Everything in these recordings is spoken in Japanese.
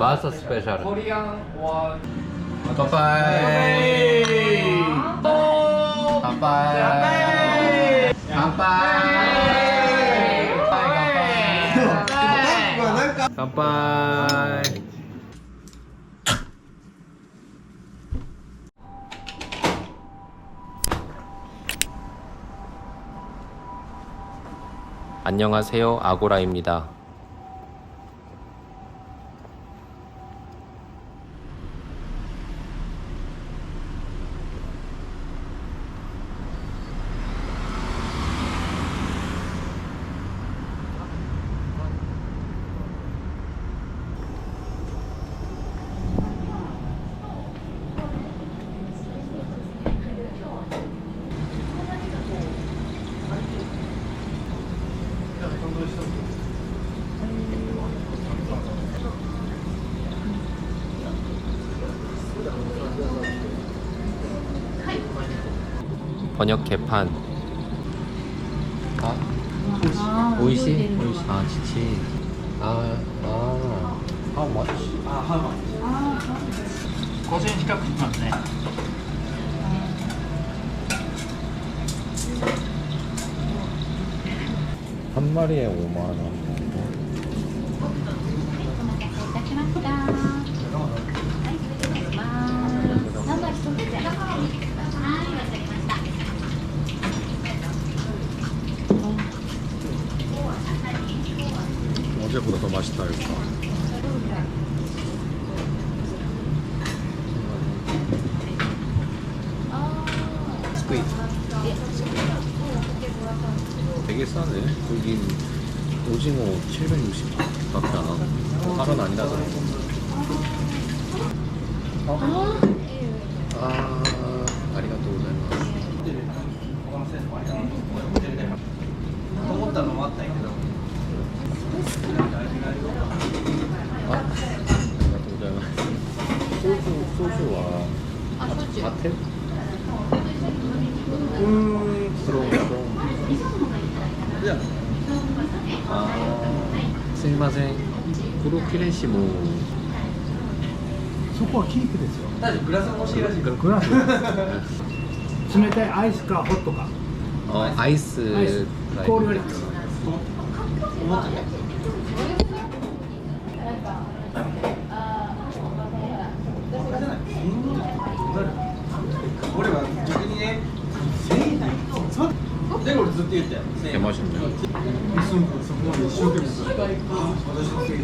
マスタースペシャル。乾杯。乾杯。乾杯。乾杯。안녕하세요, 아고라입니다. 번역 개판. 아, 오이시? 오이시. 아, 지치. How much? How much? 5000円近くしますね。한 마리에 5만 원. お待たせいたしました。はい、失礼します。ナンバー一つで。はい、わかりました。 어제보다 더 맛있다 이거. 스퀴드. 되게 싸네. 여긴 오징어 760밖에 안 하고 다른 아니라서. 아리가또 고자이마스. 思ったのもあったんやけど。 소주와 마테? 그럼 스미마셍 구로키레시모 そこはキープですよ。大丈夫、グラス欲しいらしい。グラス冷たいアイスかホットか。 아이스 アイス氷割り。思ってね。俺は逆にね、1000円で俺ずっと言ったよ。 개맛있네. そこまで一生懸命。私のせい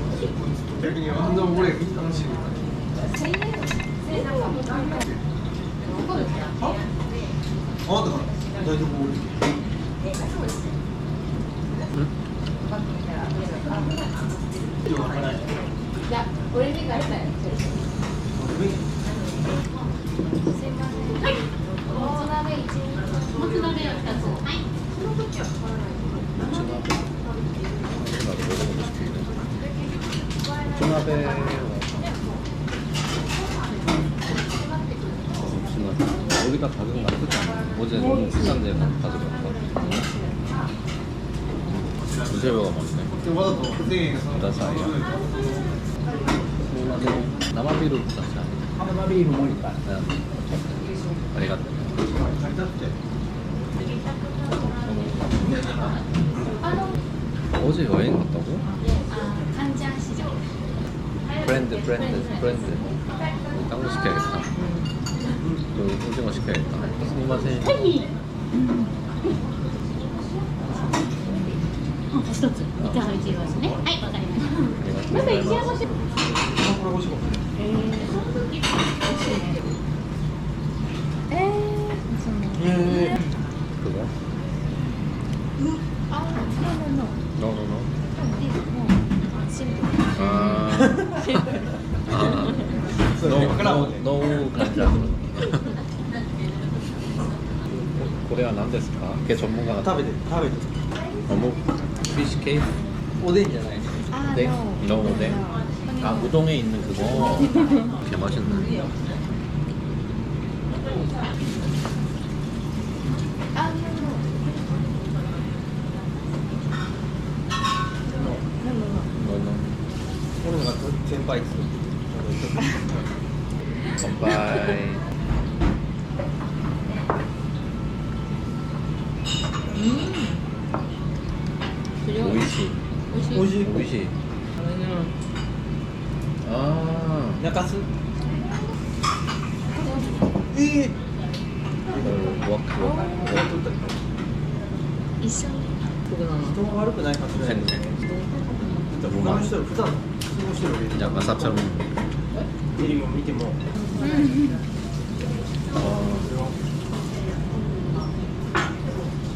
逆にあんな俺楽しい。あなたから大丈夫。いや、オレンジがあったよ。はい。もつ鍋1、もつ鍋2つ。はい。その時は変わらない。 추나베. 여기가 가격 나쁘지 않아. 어제 너무 비싼 데 가져갔다. 두세배가 많네. わざと1000円がその 다사이야. 나마비루 다사이. 生ビールもいいか。 아리가또. 借りたって。 어제 여행 갔다고? 간장 시장. 브랜드. 딴거 시켜야겠다. 또 오징어 시켜야겠다. 스미마셍. 一つ、いかが一郎ですね。はい、わかりました。また一夜干し。これ欲しいかも。그거? No. No 간장. 고래야何ですか? 걔 전문가가 食べて。 어묵 피시 케이크? おでんじゃない。 네? No 네. 아 우동에 있는 그거. 개 맛있네.俺のが先輩です。乾杯。美味しい。美味しい。美味しい。ああ。中洲。ええ。わくわ一緒に人が悪くないはずだよね。他の人普段普通の人より 약간 쌉처럼. テレビを見ても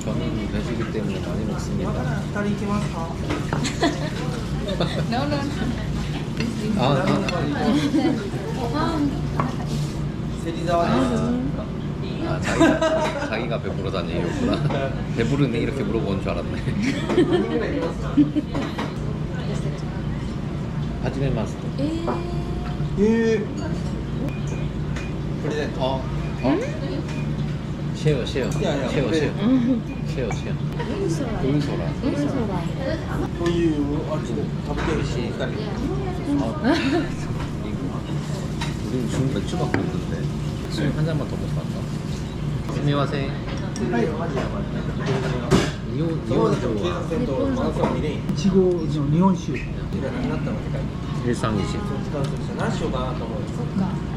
저는 돼지기 때문에 많이 먹습니다. 2人行きますか No, no, no. 아, 芹沢です 아 자기가 배부르다는 얘기였구나. 배부르니 이렇게 물어보는 줄 알았네. 하지메 마스터. プレゼント 어. 쉐어 쉐어. 야, 쉐어 그래. 쉐어. 쉐어 쉐어. 의소라. こういうあれ食べてるし2人 우리는 중 맥주밖에 없는데 술 한 잔만 더 먹고 갈까? 스미마셍. はい日本そうだけど警は察戦とマンサーにねいちごの日本酒。今何になったの世界に 일상이지. 使うとしたら何しようかなと思う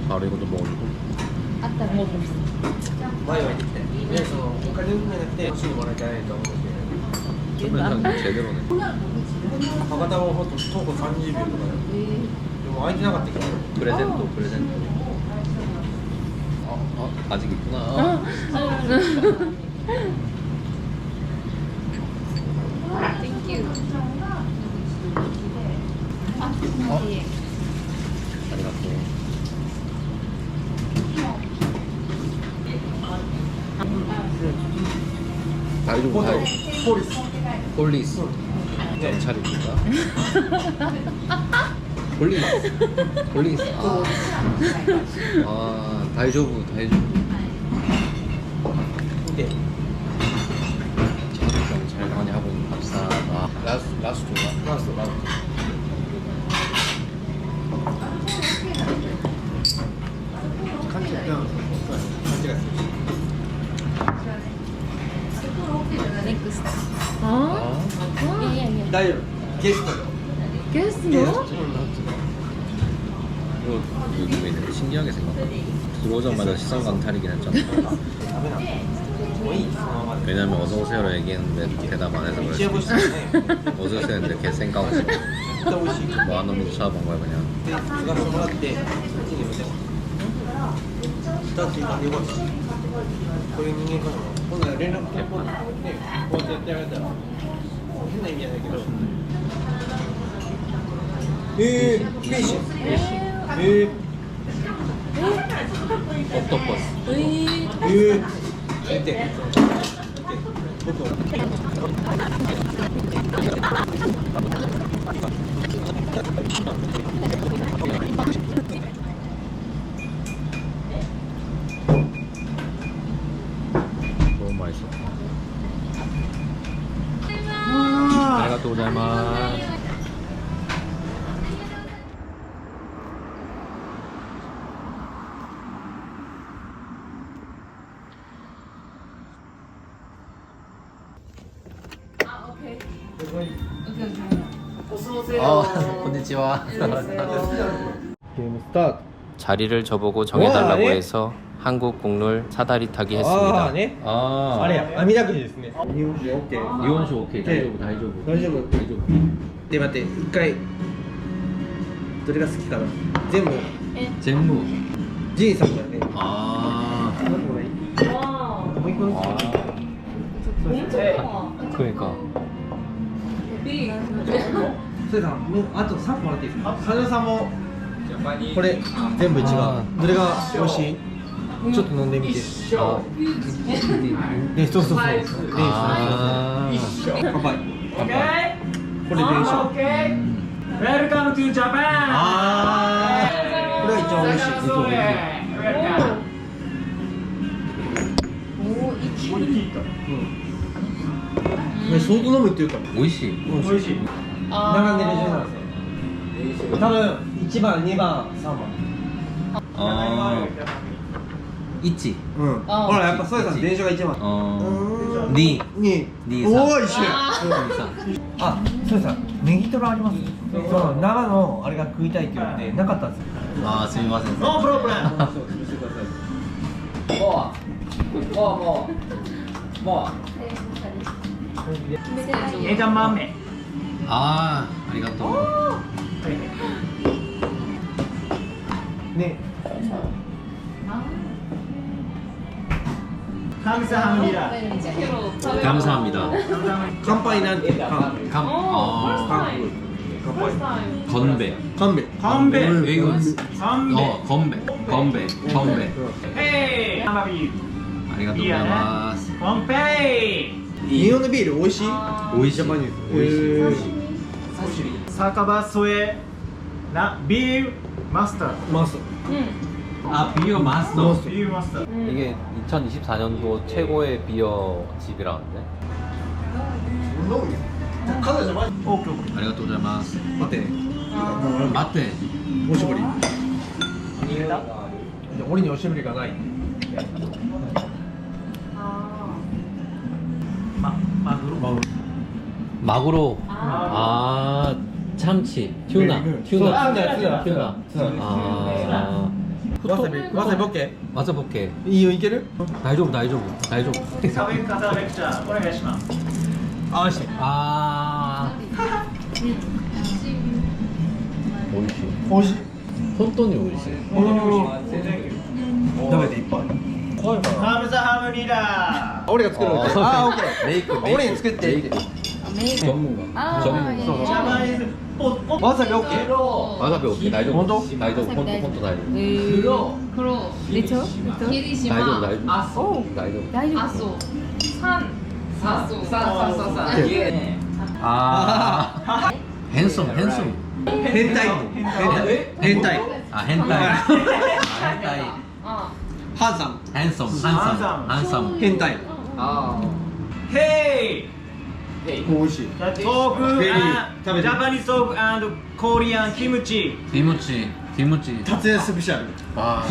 바로 이것도 먹고. あったらもう前は言ってきてでそのお金運がなくて欲しいもらいたいと思うけ 그러면 그냥 제대로네. ど博多もほんと徒歩30秒とかででも空いてなかったけど 프레젠토. 아직 있구나. Thank you. 예. 아리가또. 다이좀 ポ 다이. リス 폴리스. 경찰입니까? 폴리스. 아, 다이조부. で 경찰 많이 하고 있는 박사. 아, 라스트가. ラスト感じがするネクスト。 아, いやいやいや。大丈夫ゲストよ ゲスト？ 이거 요즘에 신기하게 생각나. 들어오자마자 시선 강탈이긴 했잖아. ダメなのもういいそのままで 왜냐면 어서 오세요로 얘기했는데 대답 안 해서 一夜干し 그랬어. じゃないよ 어서 오세요 했는데 걔 생각 없이 絶対美味しいから 뭐 하는 쳐다본 거야 그냥. で継がせてもらってそっちに置いて2ついたんでよかったこれ人間からも今度は連絡先こうねこうやってやってあげたら変な意味じゃないけどフィッシュ옥토퍼스. 見て僕は 너무 맛있어. 아리가또 고자이마스. konnichiwa. 게임 스타트 자리를 저보고 정해달라고 우와, 네. 해서 한국 국룰 사다리 타기 했습니다. あーね 아, あれや網だくじですね日本酒 OK 이혼시 오케이. 다이조부, 다이조부. 大丈夫 다이조부. で待って一回どれが好きかな全部 젠무. ジンさんだよね 아. もう一個ずつ 그러니까. それさんもうあと3個もらっていいですか患者さんもこれ全部違うどれが美味しいちょっと飲んでみて 아. ねそうそうそう 아. 乾杯これで一緒 Welcome to Japan. あーこれが一番美味しい実は美味しいね相当飲むっていうか 오이시. 美味しい並んでる順なんですよ多分1番2番3番 어. 있지. うんほらやっぱソエさん電車が一番 어. 니. ににおお一緒やあソエさんネギトロありますそう生のあれが食いたいって言われてなかったんですよ 아, すみません.ノープロブレム枝豆 아, 아리가또. ね 감사합니다. 감사합니다. 乾杯なんて乾 건배. 乾杯 건배. 이거 건배. 건배. 헤이. 하마비. 아리가또 고자이마스. 건배. 日本のビール美味しい美味しいジャパニーズ美味しいへー 사카바 소에 나 비유 마스터. マス 아, 비어 마스터. 비유 마스터. 이게 2024년도 최고의 비어 집이라는데. カナダじゃマジ 오케이 오케이. 아리가또 고자이마스. 待ってね 맞대. おしぼり俺におしぼりがない 마그로. 마구로. 아, 참치. 튜나. 튜나. 튜나. 아. わさびわさび OK? 맞아볼게. いいよいける 다이조부. 食べ方レクチャーお願いします。あし 아. 오이시. おいしい 혼돈이 오이시. 食べていっぱい 감사합니다. 俺が作るのああオッケメイクー俺に作ってって 전문가. 전문가. 자바이즈 뽀뽀. わさび OK? 와사비 오케이. 다이조부. 혼돈? 다이조부. 혼돈 다이조부.黒でしょ霧 다이조부. 島 다이조부. あそう 다이조부. 大丈夫あそう三아. 핸섬. 変態変態 아, hentai. 아, hentai. あハンサム 핸섬. handsome. 変態 헤이. おいしい 토fu 베리. and Japanese tofu and Korean kimchi. 김치. 達也スペシャル 아.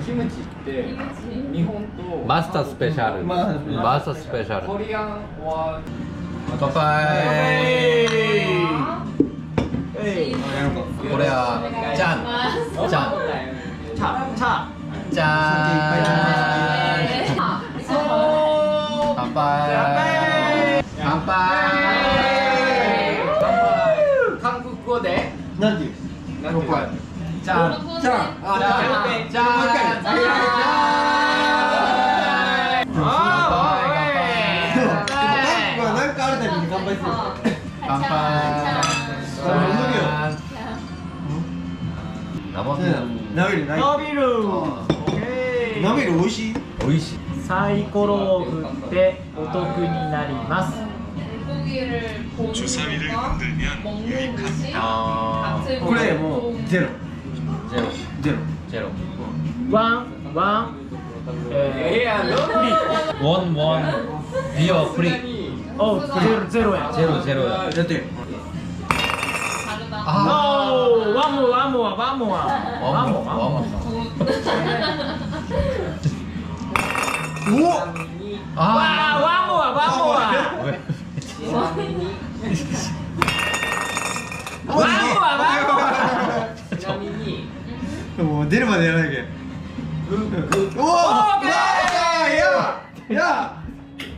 キムチって日本と 마스터 스페셜. 마스터 스페셜. コリアンは 빠빠이. 헤이. 코레아 짠. 차. 짠.そう 깜빠이. 깜빠이. 韓国語でなんていうなんていうか 짠. じゃあ なんかあるたびに乾杯する なめるない 너비루. 오케이. なめる美味しい 오이시. サイコロを振ってお得になります。 물고기를 주사위를 흔들면 먹는 듯이 아. 같은 これもうゼロ 제로. ゼロ 제로. ワン、フリー。 원. 비어 프리. お、ゼロや。 제로야. やって아. おー、ワンモア。うお아. ワンモア。 왜? ちなみにもう出るまでやらなきゃおおいや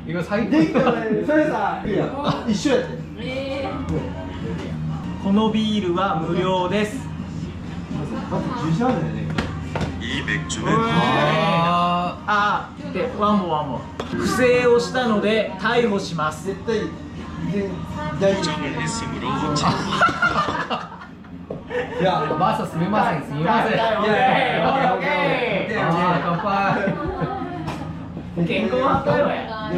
이거 사기. できたねそれさいや一緒やってこのビールは無料です。待って10時半だよね 아. で、ワンモア。不正をしたので逮捕します。絶対大丈夫いや 마스터 스미마셍. 스미마셍. 오케이. 아, 깜빡. 健康はどうや。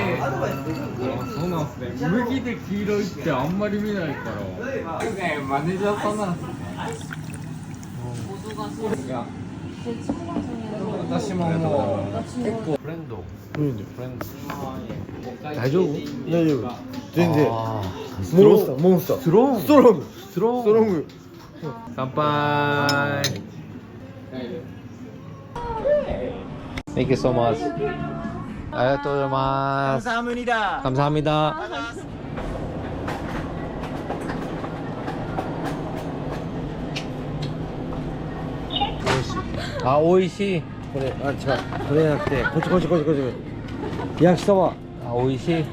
そうなんですね麦で黄色いってあんまり見ないからねマネージャーさんなんですね私ももう結構フレンドうんフレンド大丈夫大丈夫全然あーモンスターモンスターストロングストロングストロンストロング乾杯 Thank you so much ありがとうございます 감사합니다 감사합니다 아 오이시 これあ違うこれじゃなくてこっちこっちこっちこっち焼きそば 아 오이시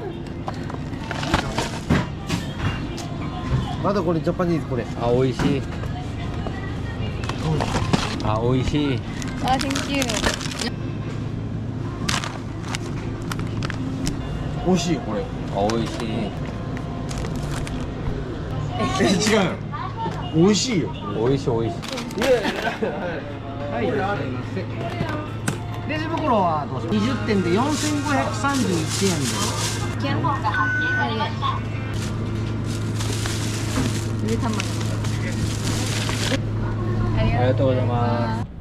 まだこれジャパニーズこれ 아 오이시 아 오이시 아, 땡큐. 美味しいこれ 아 오이시 違うよ美味しいよ 오이시 오이시 はいレジ袋はどうしよう20点で4531円です 기한 거 우리 3만 원. ありがとうございます